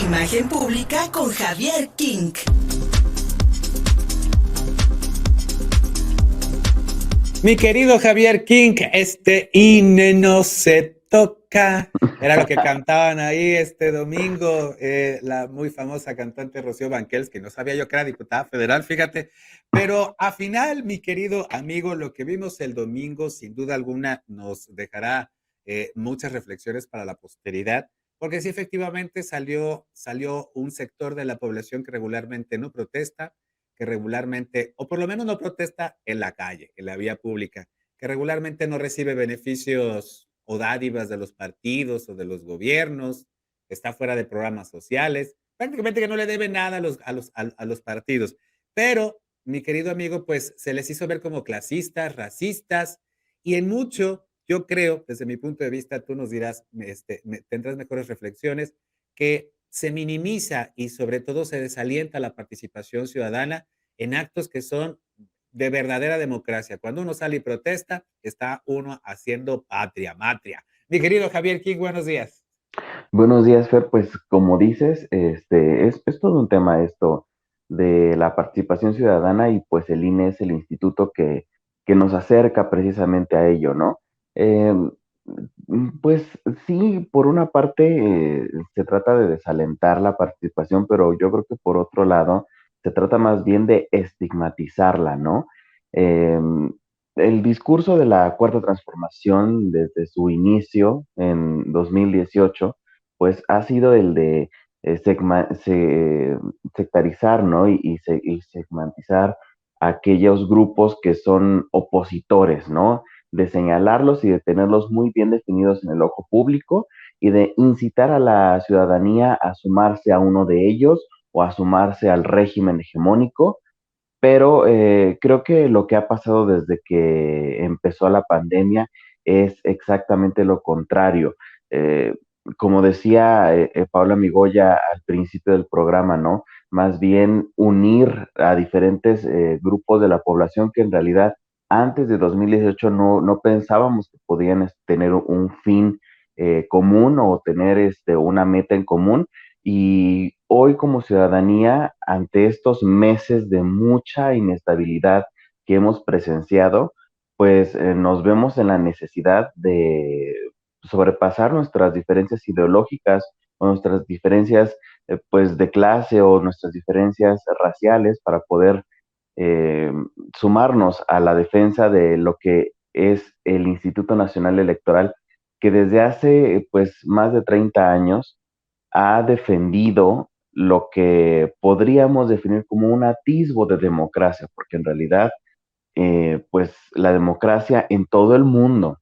Imagen pública con Javier King. Mi querido Javier King, este INE no se toca. Era lo que cantaban ahí este domingo, la muy famosa cantante Rocío Banquels, que no sabía yo que era diputada federal, fíjate. Pero al final, mi querido amigo, lo que vimos el domingo, sin duda alguna, nos dejará muchas reflexiones para la posteridad, porque sí, efectivamente salió un sector de la población que regularmente no protesta, que regularmente, o por lo menos no protesta en la calle, en la vía pública, que regularmente no recibe beneficios o dádivas de los partidos o de los gobiernos, que está fuera de programas sociales, prácticamente que no le debe nada a los partidos. Pero, mi querido amigo, pues se les hizo ver como clasistas, racistas, y en mucho, yo creo, desde mi punto de vista, tú nos dirás, tendrás mejores reflexiones, que se minimiza y sobre todo se desalienta la participación ciudadana en actos que son de verdadera democracia. Cuando uno sale y protesta, está uno haciendo patria, matria. Mi querido Javier King, buenos días. Buenos días, Fer. Pues como dices, es todo un tema esto de la participación ciudadana y pues el INE es el instituto que nos acerca precisamente a ello, ¿no? Eh, pues sí, por una parte se trata de desalentar la participación, pero yo creo que por otro lado se trata más bien de estigmatizarla, ¿no? Eh, el discurso de la Cuarta Transformación desde su inicio en 2018 pues ha sido el de sectarizar, ¿no? Y segmentizar aquellos grupos que son opositores, ¿no? De señalarlos y de tenerlos muy bien definidos en el ojo público y de incitar a la ciudadanía a sumarse a uno de ellos o a sumarse al régimen hegemónico, pero creo que lo que ha pasado desde que empezó la pandemia es exactamente lo contrario. Eh, Como decía Paula Migoya al principio del programa, ¿no? Más bien unir a diferentes grupos de la población que en realidad antes de 2018 no pensábamos que podían tener un fin común o tener una meta en común. Y hoy como ciudadanía, ante estos meses de mucha inestabilidad que hemos presenciado, pues nos vemos en la necesidad de sobrepasar nuestras diferencias ideológicas o nuestras diferencias pues de clase o nuestras diferencias raciales para poder eh, sumarnos a la defensa de lo que es el Instituto Nacional Electoral, que desde hace pues más de 30 años ha defendido lo que podríamos definir como un atisbo de democracia, porque en realidad, pues la democracia en todo el mundo,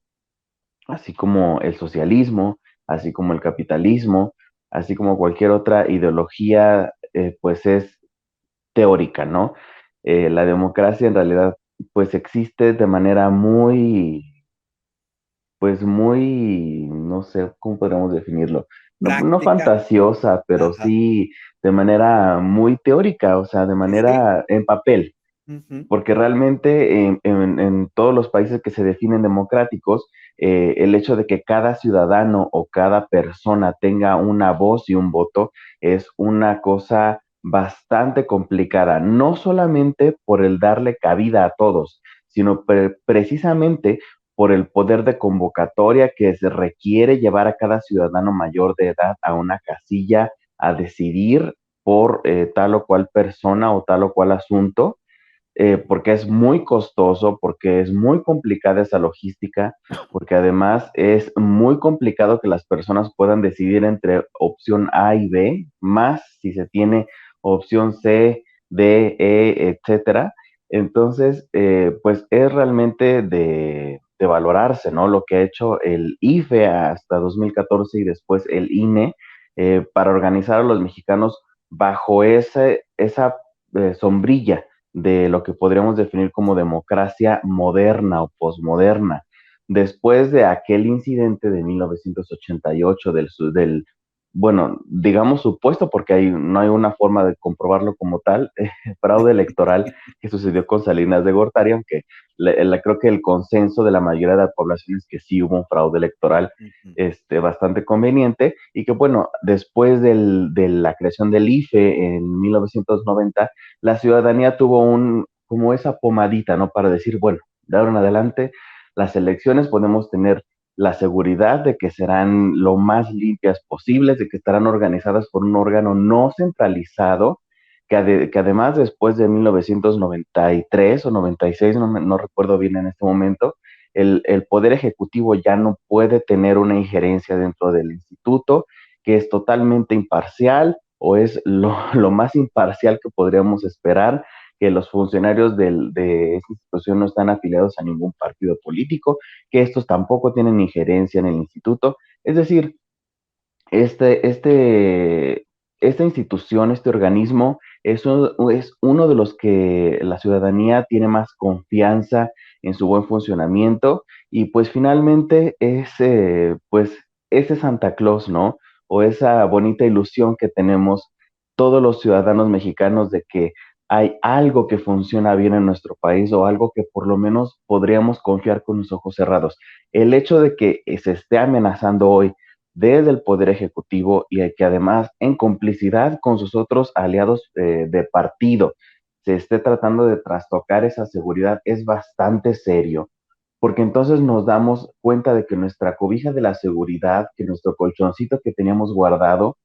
así como el socialismo, así como el capitalismo, así como cualquier otra ideología, pues es teórica, ¿no? La democracia en realidad, pues existe de manera muy, pues muy, no sé cómo podríamos definirlo, no Práctica. fantasiosa, pero Ajá. sí de manera muy teórica, o sea, de Sí, sí. manera en papel, Ujú. porque realmente en todos los países que se definen democráticos, el hecho de que cada ciudadano o cada persona tenga una voz y un voto es una cosa bastante complicada, no solamente por el darle cabida a todos, sino precisamente por el poder de convocatoria que se requiere llevar a cada ciudadano mayor de edad a una casilla a decidir por tal o cual persona o tal o cual asunto, porque es muy costoso, porque es muy complicada esa logística, porque además es muy complicado que las personas puedan decidir entre opción A y B, más si se tiene opción C, D, E, etcétera. Entonces, pues es realmente de valorarse, ¿no? Lo que ha hecho el IFE hasta 2014 y después el INE para organizar a los mexicanos bajo esa sombrilla de lo que podríamos definir como democracia moderna o posmoderna. Después de aquel incidente de 1988 bueno, digamos supuesto, porque no hay una forma de comprobarlo como tal, fraude electoral que sucedió con Salinas de Gortari, aunque creo que el consenso de la mayoría de la población es que sí hubo un fraude electoral Ujú. bastante conveniente y que, bueno, después de la creación del IFE en 1990, la ciudadanía tuvo como esa pomadita, ¿no? Para decir, bueno, de ahora en adelante, las elecciones podemos tener la seguridad de que serán lo más limpias posibles, de que estarán organizadas por un órgano no centralizado, que además después de 1993 o 96, no recuerdo bien en este momento, el Poder Ejecutivo ya no puede tener una injerencia dentro del instituto, que es totalmente imparcial o es lo más imparcial que podríamos esperar, que los funcionarios de esta institución no están afiliados a ningún partido político, que estos tampoco tienen injerencia en el instituto. Es decir, este, este, esta institución, este organismo, es uno de los que la ciudadanía tiene más confianza en su buen funcionamiento y pues finalmente pues ese Santa Claus, ¿no? O esa bonita ilusión que tenemos todos los ciudadanos mexicanos de que hay algo que funciona bien en nuestro país o algo que por lo menos podríamos confiar con los ojos cerrados. El hecho de que se esté amenazando hoy desde el Poder Ejecutivo y que además en complicidad con sus otros aliados de partido se esté tratando de trastocar esa seguridad es bastante serio, porque entonces nos damos cuenta de que nuestra cobija de la seguridad, que nuestro colchoncito que teníamos guardado,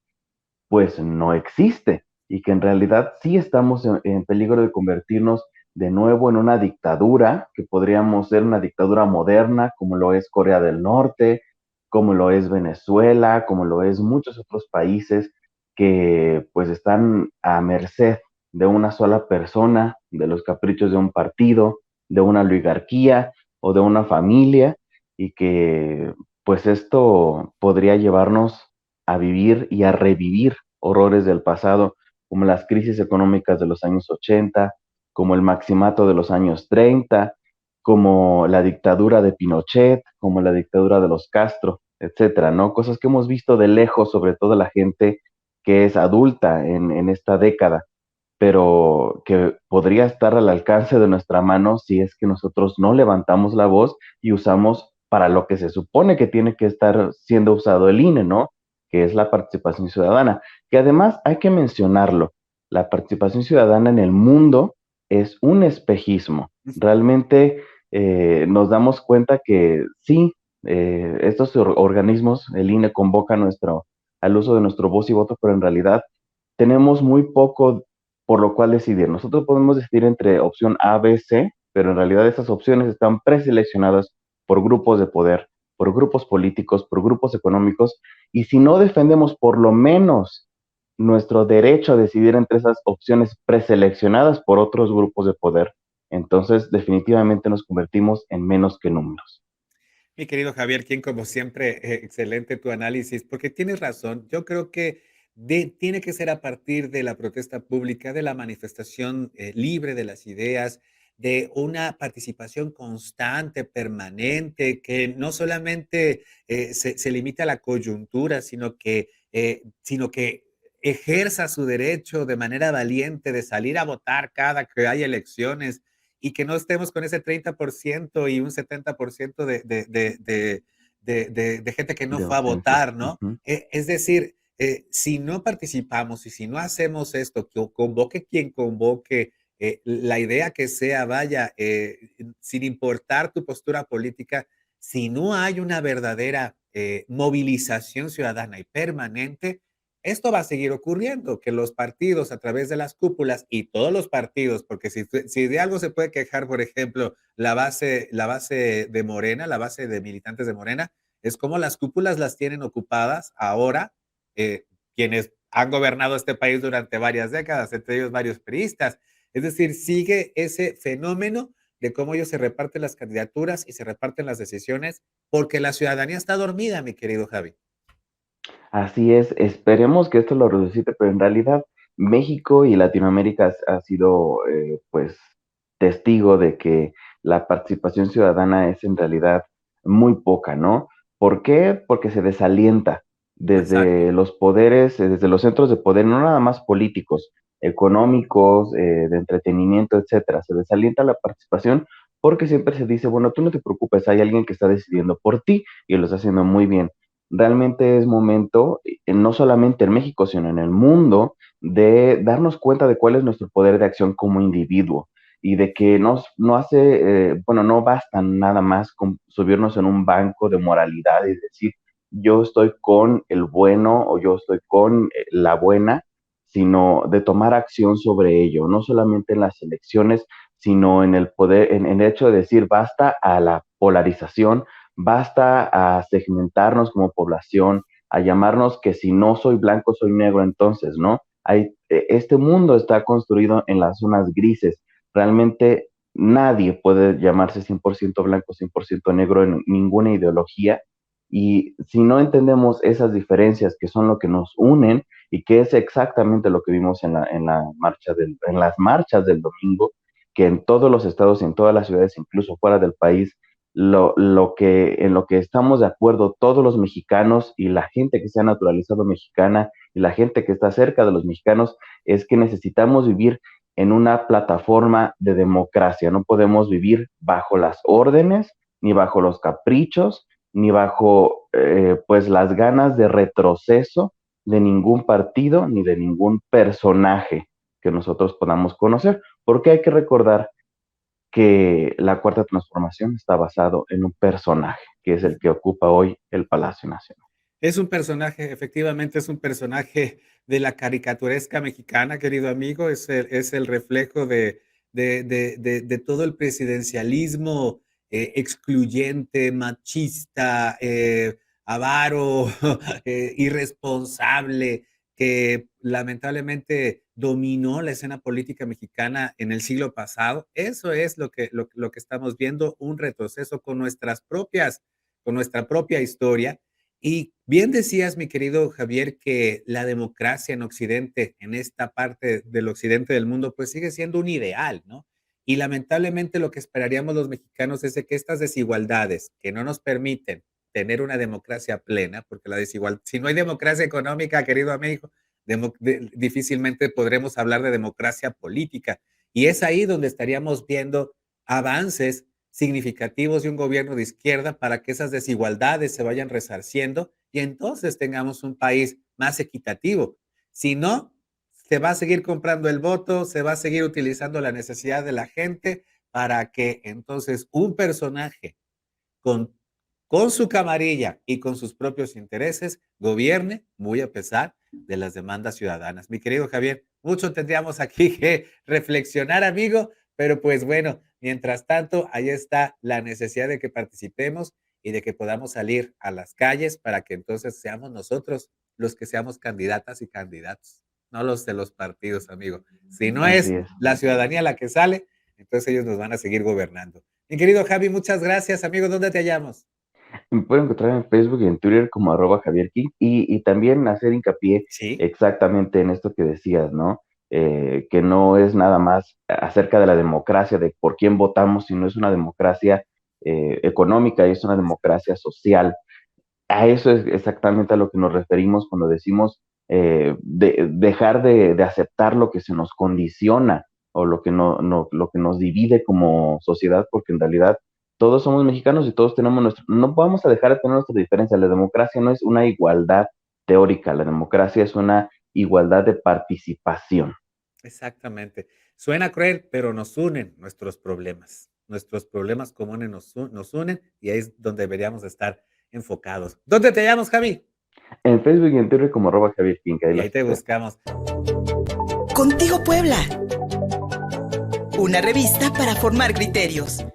pues no existe y que en realidad sí estamos en peligro de convertirnos de nuevo en una dictadura, que podríamos ser una dictadura moderna, como lo es Corea del Norte, como lo es Venezuela, como lo es muchos otros países que pues están a merced de una sola persona, de los caprichos de un partido, de una oligarquía o de una familia, y que pues esto podría llevarnos a vivir y a revivir horrores del pasado, como las crisis económicas de los años 80, como el maximato de los años 30, como la dictadura de Pinochet, como la dictadura de los Castro, etcétera, ¿no? Cosas que hemos visto de lejos, sobre todo la gente que es adulta en esta década, pero que podría estar al alcance de nuestra mano si es que nosotros no levantamos la voz y usamos para lo que se supone que tiene que estar siendo usado el INE, ¿no? Que es la participación ciudadana, que además hay que mencionarlo, la participación ciudadana en el mundo es un espejismo. Realmente nos damos cuenta que sí, estos organismos, el INE convoca al uso de nuestro voz y voto, pero en realidad tenemos muy poco por lo cual decidir. Nosotros podemos decidir entre opción A, B, C, pero en realidad esas opciones están preseleccionadas por grupos de poder, por grupos políticos, por grupos económicos, y si no defendemos por lo menos nuestro derecho a decidir entre esas opciones preseleccionadas por otros grupos de poder, entonces definitivamente nos convertimos en menos que números. Mi querido Javier, quien como siempre, excelente tu análisis, porque tienes razón. Yo creo que tiene que ser a partir de la protesta pública, de la manifestación libre de las ideas, de una participación constante, permanente, que no solamente se limita a la coyuntura, sino que ejerza su derecho de manera valiente de salir a votar cada que hay elecciones y que no estemos con ese 30% y un 70% de gente que no De fue a ausencia. votar, ¿no? Ujú. Es decir, si no participamos y si no hacemos esto, que convoque quien convoque, la idea que sea, vaya, sin importar tu postura política, si no hay una verdadera movilización ciudadana y permanente, esto va a seguir ocurriendo, que los partidos a través de las cúpulas y todos los partidos, porque si de algo se puede quejar, por ejemplo, la base de Morena, la base de militantes de Morena, es como las cúpulas las tienen ocupadas ahora eh, quienes han gobernado este país durante varias décadas, entre ellos varios priistas. Es decir, sigue ese fenómeno de cómo ellos se reparten las candidaturas y se reparten las decisiones, porque la ciudadanía está dormida, mi querido Javi. Así es, esperemos que esto lo resucite, pero en realidad México y Latinoamérica ha sido pues testigo de que la participación ciudadana es en realidad muy poca, ¿no? ¿Por qué? Porque se desalienta Exacto. desde los poderes, desde los centros de poder, no nada más políticos, económicos, de entretenimiento, etcétera. Se desalienta la participación porque siempre se dice, bueno, tú no te preocupes, hay alguien que está decidiendo por ti y lo está haciendo muy bien. Realmente es momento, no solamente en México, sino en el mundo, de darnos cuenta de cuál es nuestro poder de acción como individuo y de que no hace, bueno, no basta nada más con subirnos en un banco de moralidad y decir, yo estoy con el bueno o yo estoy con la buena, sino de tomar acción sobre ello, no solamente en las elecciones, sino en el poder, en el hecho de decir basta a la polarización, basta a segmentarnos como población, a llamarnos que si no soy blanco, soy negro, entonces, ¿no? Este mundo está construido en las zonas grises. Realmente nadie puede llamarse 100% blanco, 100% negro en ninguna ideología. Y si no entendemos esas diferencias que son lo que nos unen y que es exactamente lo que vimos en las marchas del domingo, que en todos los estados y en todas las ciudades, incluso fuera del país, en lo que estamos de acuerdo todos los mexicanos y la gente que se ha naturalizado mexicana y la gente que está cerca de los mexicanos es que necesitamos vivir en una plataforma de democracia. No podemos vivir bajo las órdenes, ni bajo los caprichos, ni bajo pues las ganas de retroceso de ningún partido ni de ningún personaje que nosotros podamos conocer, porque hay que recordar que la Cuarta Transformación está basado en un personaje, que es el que ocupa hoy el Palacio Nacional. Es un personaje, efectivamente es un personaje de la caricaturesca mexicana, querido amigo, es el reflejo de todo el presidencialismo excluyente, machista, avaro, irresponsable, que lamentablemente dominó la escena política mexicana en el siglo pasado. Eso es lo que estamos viendo, un retroceso con nuestra propia historia. Y bien decías, mi querido Javier, que la democracia en Occidente, en esta parte del occidente del mundo, pues sigue siendo un ideal, ¿no? Y lamentablemente lo que esperaríamos los mexicanos es de que estas desigualdades que no nos permiten tener una democracia plena, porque si no hay democracia económica, querido amigo, difícilmente podremos hablar de democracia política. Y es ahí donde estaríamos viendo avances significativos de un gobierno de izquierda para que esas desigualdades se vayan resarciendo y entonces tengamos un país más equitativo. Si no, se va a seguir comprando el voto, se va a seguir utilizando la necesidad de la gente para que entonces un personaje con, con su camarilla y con sus propios intereses gobierne muy a pesar de las demandas ciudadanas. Mi querido Javier, mucho tendríamos aquí que reflexionar, amigo, pero pues bueno, mientras tanto, ahí está la necesidad de que participemos y de que podamos salir a las calles para que entonces seamos nosotros los que seamos candidatas y candidatos, no los de los partidos, amigo. Si no Así es es. la ciudadanía la que sale, entonces ellos nos van a seguir gobernando. Mi querido Javi, muchas gracias, amigo. ¿Dónde te hallamos? Me pueden encontrar en Facebook y en Twitter como @Javier King y también hacer hincapié Sí, exactamente en esto que decías, ¿no? Que no es nada más acerca de la democracia, de por quién votamos, sino es una democracia económica y es una democracia social. A eso es exactamente a lo que nos referimos cuando decimos dejar de aceptar lo que se nos condiciona o lo que nos divide como sociedad, porque en realidad todos somos mexicanos y todos tenemos no vamos a dejar de tener nuestra diferencia. La democracia no es una igualdad teórica, la democracia es una igualdad de participación. exactamente. Suena cruel, pero nos unen nuestros problemas. Nuestros problemas comunes nos unen y ahí es donde deberíamos estar enfocados. ¿Dónde te llamas, Javi? En Facebook y en Twitter como @Javier King, ahí Y ahí los te espero. buscamos. Contigo Puebla. Una revista para formar criterios.